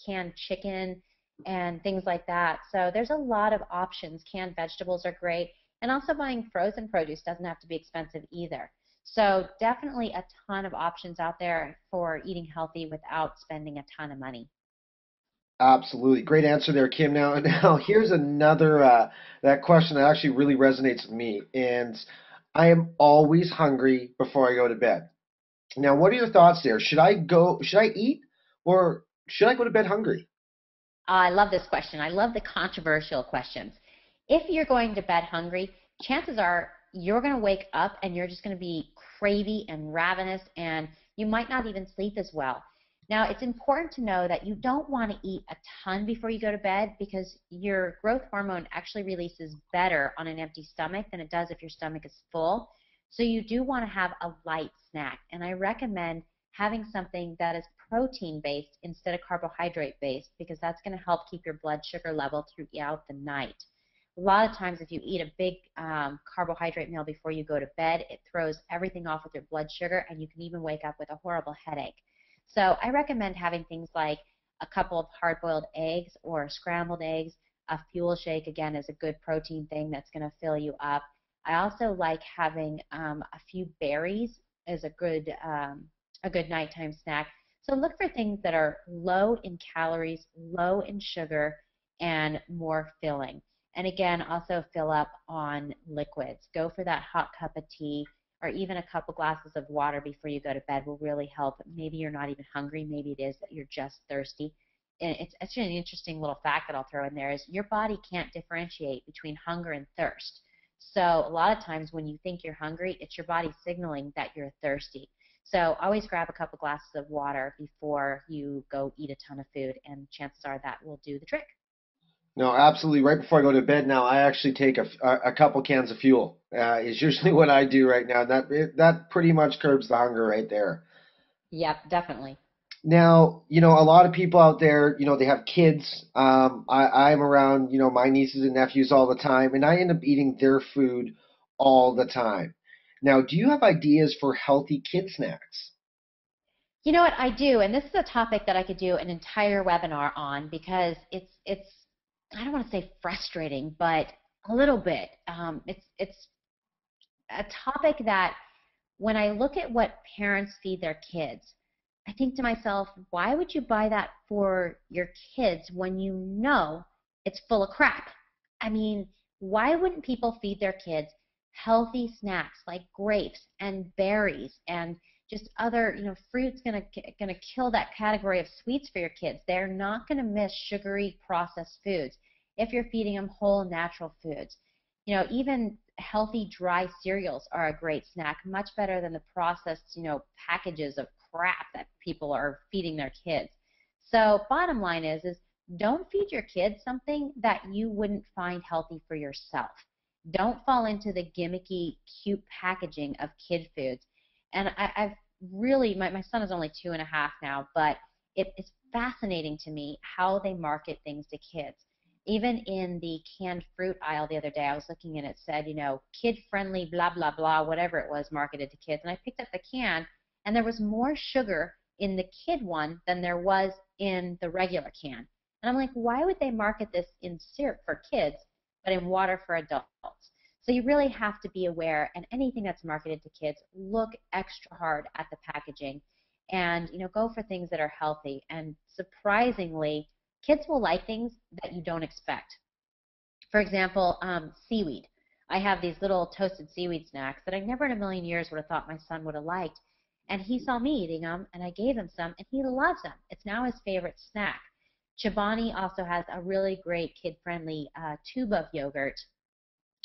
canned chicken and things like that. So there's a lot of options. Canned vegetables are great. And also buying frozen produce doesn't have to be expensive either. So definitely a ton of options out there for eating healthy without spending a ton of money. Absolutely. Great answer there, Kim. Now here's another that question that actually really resonates with me. And I am always hungry before I go to bed. Now, what are your thoughts there? Should I eat or should I go to bed hungry? I love this question. I love the controversial questions. If you're going to bed hungry, chances are you're going to wake up and you're just going to be cravey and ravenous, and you might not even sleep as well. Now, it's important to know that you don't want to eat a ton before you go to bed because your growth hormone actually releases better on an empty stomach than it does if your stomach is full. So you do want to have a light snack, and I recommend having something that is protein based instead of carbohydrate based because that's going to help keep your blood sugar level throughout the night. A lot of times if you eat a big carbohydrate meal before you go to bed, it throws everything off with your blood sugar, and you can even wake up with a horrible headache. So I recommend having things like a couple of hard-boiled eggs or scrambled eggs. A fuel shake, again, is a good protein thing that's going to fill you up. I also like having a few berries as a good nighttime snack. So look for things that are low in calories, low in sugar, and more filling. And again, also fill up on liquids. Go for that hot cup of tea or even a couple glasses of water before you go to bed will really help. Maybe you're not even hungry. Maybe it is that you're just thirsty. And it's actually an interesting little fact that I'll throw in there is your body can't differentiate between hunger and thirst. So a lot of times when you think you're hungry, it's your body signaling that you're thirsty. So always grab a couple glasses of water before you go eat a ton of food, and chances are that will do the trick. No, absolutely. Right before I go to bed now, I actually take a couple cans of fuel. Is usually what I do right now. That pretty much curbs the hunger right there. Yep, definitely. Now, a lot of people out there, they have kids. I'm around, my nieces and nephews all the time, and I end up eating their food all the time. Now, do you have ideas for healthy kid snacks? You know what, I do, and this is a topic that I could do an entire webinar on because it's I don't want to say frustrating, but a little bit. It's a topic that when I look at what parents feed their kids, I think to myself, why would you buy that for your kids when you know it's full of crap? I mean, why wouldn't people feed their kids healthy snacks like grapes and berries and just other, fruit's gonna kill that category of sweets for your kids. They're not gonna miss sugary processed foods if you're feeding them whole natural foods. Even healthy dry cereals are a great snack, much better than the processed, packages of crap that people are feeding their kids. So bottom line is don't feed your kids something that you wouldn't find healthy for yourself. Don't fall into the gimmicky, cute packaging of kid foods. And I've really, my son is only 2.5 now, but it is fascinating to me how they market things to kids. Even in the canned fruit aisle the other day, I was looking and it said, kid-friendly, blah, blah, blah, whatever it was marketed to kids. And I picked up the can, and there was more sugar in the kid one than there was in the regular can. And I'm like, why would they market this in syrup for kids, but in water for adults? So you really have to be aware, and anything that's marketed to kids, look extra hard at the packaging and go for things that are healthy. And surprisingly, kids will like things that you don't expect. For example, seaweed. I have these little toasted seaweed snacks that I never in a million years would have thought my son would have liked. And he saw me eating them, and I gave him some, and he loves them. It's now his favorite snack. Chobani also has a really great kid-friendly tube of yogurt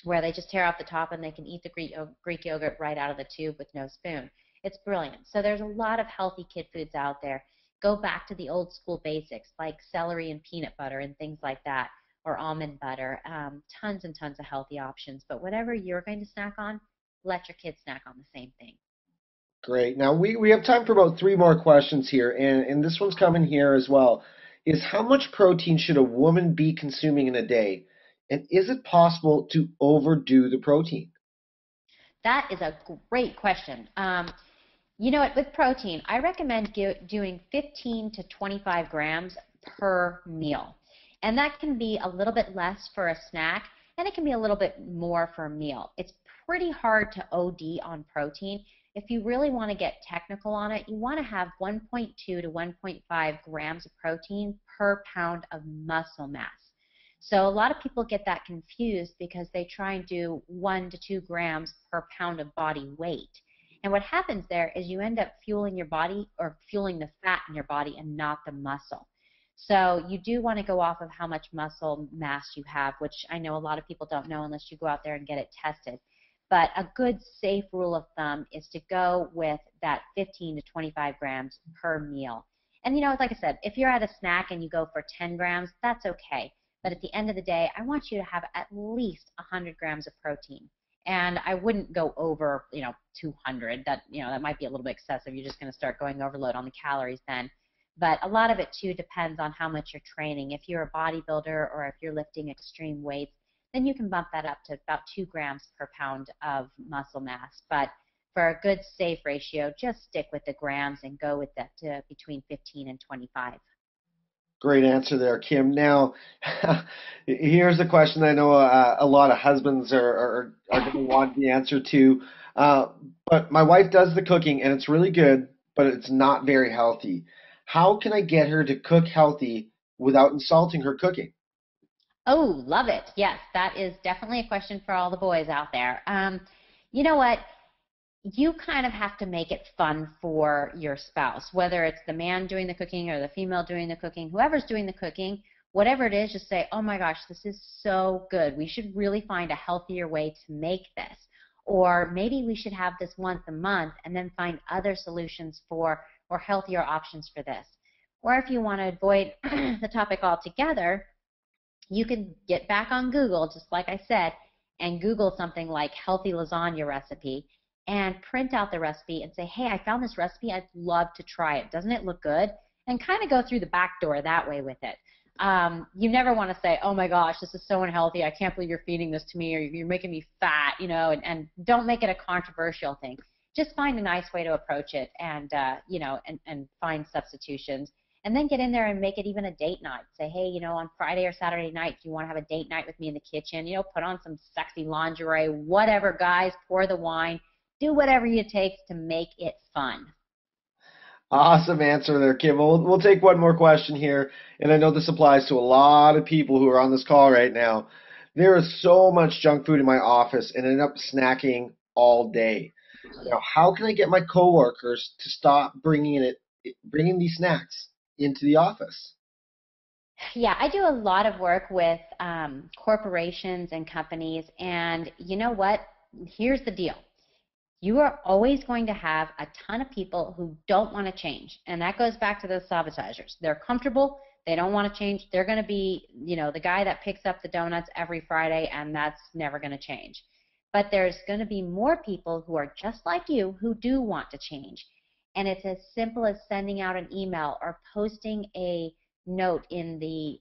where they just tear off the top and they can eat the Greek yogurt right out of the tube with no spoon. It's brilliant. So there's a lot of healthy kid foods out there. Go back to the old school basics like celery and peanut butter and things like that, or almond butter. Tons and tons of healthy options. But whatever you're going to snack on, let your kids snack on the same thing. Great. Now we have time for about 3 more questions here, and this one's coming here as well. Is how much protein should a woman be consuming in a day? And is it possible to overdo the protein? That is a great question. You know what, with protein, I recommend doing 15 to 25 grams per meal. And that can be a little bit less for a snack, and it can be a little bit more for a meal. It's pretty hard to OD on protein. If you really want to get technical on it, you want to have 1.2 to 1.5 grams of protein per pound of muscle mass. So a lot of people get that confused because they try and do 1 to 2 grams per pound of body weight. And what happens there is you end up fueling your body or fueling the fat in your body and not the muscle. So you do want to go off of how much muscle mass you have, which I know a lot of people don't know unless you go out there and get it tested. But a good safe rule of thumb is to go with that 15 to 25 grams per meal. And like I said, if you're at a snack and you go for 10 grams, that's okay. But at the end of the day, I want you to have at least 100 grams of protein. And I wouldn't go over, 200. That might be a little bit excessive. You're just going to start going overload on the calories then. But a lot of it, too, depends on how much you're training. If you're a bodybuilder or if you're lifting extreme weights, then you can bump that up to about 2 grams per pound of muscle mass. But for a good safe ratio, just stick with the grams and go with that to between 15 and 25. Great answer there, Kim. Now, here's a question I know a lot of husbands are going to want the answer to. But my wife does the cooking, and it's really good, but it's not very healthy. How can I get her to cook healthy without insulting her cooking? Oh, love it. Yes, that is definitely a question for all the boys out there. You know what? You kind of have to make it fun for your spouse, whether it's the man doing the cooking or the female doing the cooking, whoever's doing the cooking, whatever it is, just say, oh my gosh, this is so good. We should really find a healthier way to make this. Or maybe we should have this once a month and then find other solutions for or healthier options for this. Or if you want to avoid the topic altogether, you can get back on Google, just like I said, and Google something like healthy lasagna recipe and print out the recipe and say, hey, I found this recipe. I'd love to try it. Doesn't it look good? And kind of go through the back door that way with it. You never want to say, oh my gosh, this is so unhealthy. I can't believe you're feeding this to me, or you're making me fat, and don't make it a controversial thing. Just find a nice way to approach it and find substitutions. And then get in there and make it even a date night. Say, hey, on Friday or Saturday night, do you want to have a date night with me in the kitchen? Put on some sexy lingerie, whatever, guys, pour the wine. Do whatever it takes to make it fun. Awesome answer there, Kim. We'll take one more question here, and I know this applies to a lot of people who are on this call right now. There is so much junk food in my office, and I end up snacking all day. Now, how can I get my coworkers to stop bringing these snacks into the office? Yeah, I do a lot of work with corporations and companies, and you know what? Here's the deal. You are always going to have a ton of people who don't want to change, and that goes back to those sabotagers. They're comfortable. They don't want to change. They're going to be, the guy that picks up the donuts every Friday, and that's never going to change. But there's going to be more people who are just like you who do want to change. And it's as simple as sending out an email or posting a note in the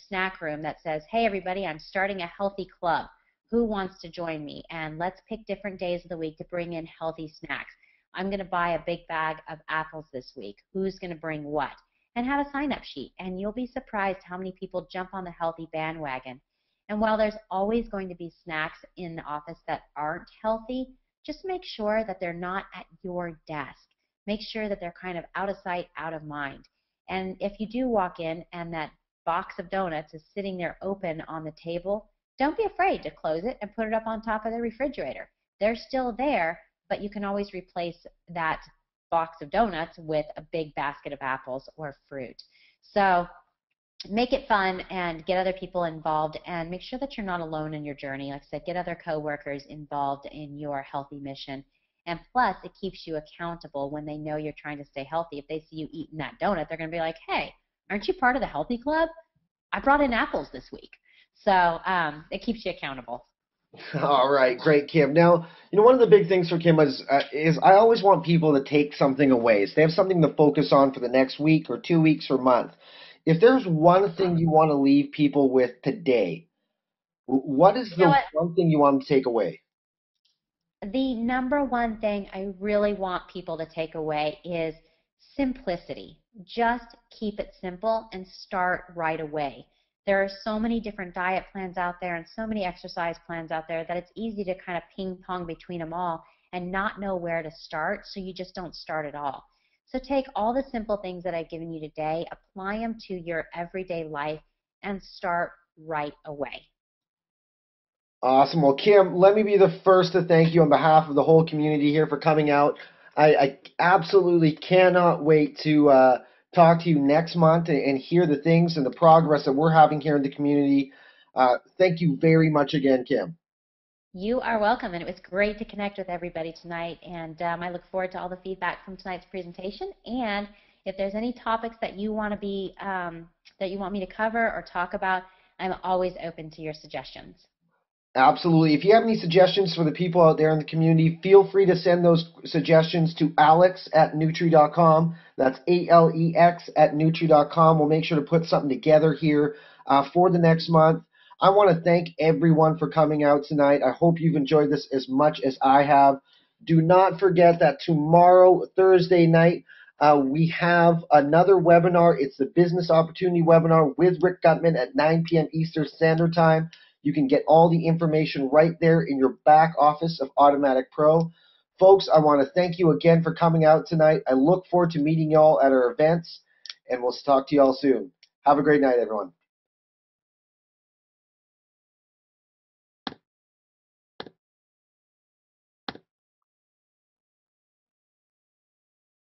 snack room that says, hey, everybody, I'm starting a healthy club. Who wants to join me? And let's pick different days of the week to bring in healthy snacks. I'm going to buy a big bag of apples this week. Who's going to bring what? And have a sign-up sheet. And you'll be surprised how many people jump on the healthy bandwagon. And while there's always going to be snacks in the office that aren't healthy, just make sure that they're not at your desk. Make sure that they're kind of out of sight, out of mind. And if you do walk in and that box of donuts is sitting there open on the table, don't be afraid to close it and put it up on top of the refrigerator. They're still there, but you can always replace that box of donuts with a big basket of apples or fruit. So make it fun and get other people involved, and make sure that you're not alone in your journey. Like I said, get other coworkers involved in your healthy mission. And plus, it keeps you accountable when they know you're trying to stay healthy. If they see you eating that donut, they're going to be like, hey, aren't you part of the healthy club? I brought in apples this week. So it keeps you accountable. All right, great, Kim. Now, one of the big things for Kim is I always want people to take something away. So they have something to focus on for the next week or 2 weeks or month. If there's one thing you want to leave people with today, what is the one thing you want them to take away? The number one thing I really want people to take away is simplicity. Just keep it simple and start right away. There are so many different diet plans out there and so many exercise plans out there that it's easy to kind of ping pong between them all and not know where to start, so you just don't start at all. So take all the simple things that I've given you today, apply them to your everyday life, and start right away. Awesome. Well, Kim, let me be the first to thank you on behalf of the whole community here for coming out. I absolutely cannot wait to talk to you next month and hear the things and the progress that we're having here in the community. Thank you very much again, Kim. You are welcome, and it was great to connect with everybody tonight, and I look forward to all the feedback from tonight's presentation. And if there's any topics that you want to be that you want me to cover or talk about, I'm always open to your suggestions. Absolutely. If you have any suggestions for the people out there in the community, feel free to send those suggestions to alex@nutrie.com. That's ALEX@nutrie.com. We'll make sure to put something together here for the next month. I want to thank everyone for coming out tonight. I hope you've enjoyed this as much as I have. Do not forget that tomorrow, Thursday night, we have another webinar. It's the Business Opportunity Webinar with Rick Gutman at 9 p.m. Eastern Standard Time. You can get all the information right there in your back office of Automatic Pro. Folks, I want to thank you again for coming out tonight. I look forward to meeting y'all at our events, and we'll talk to y'all soon. Have a great night, everyone.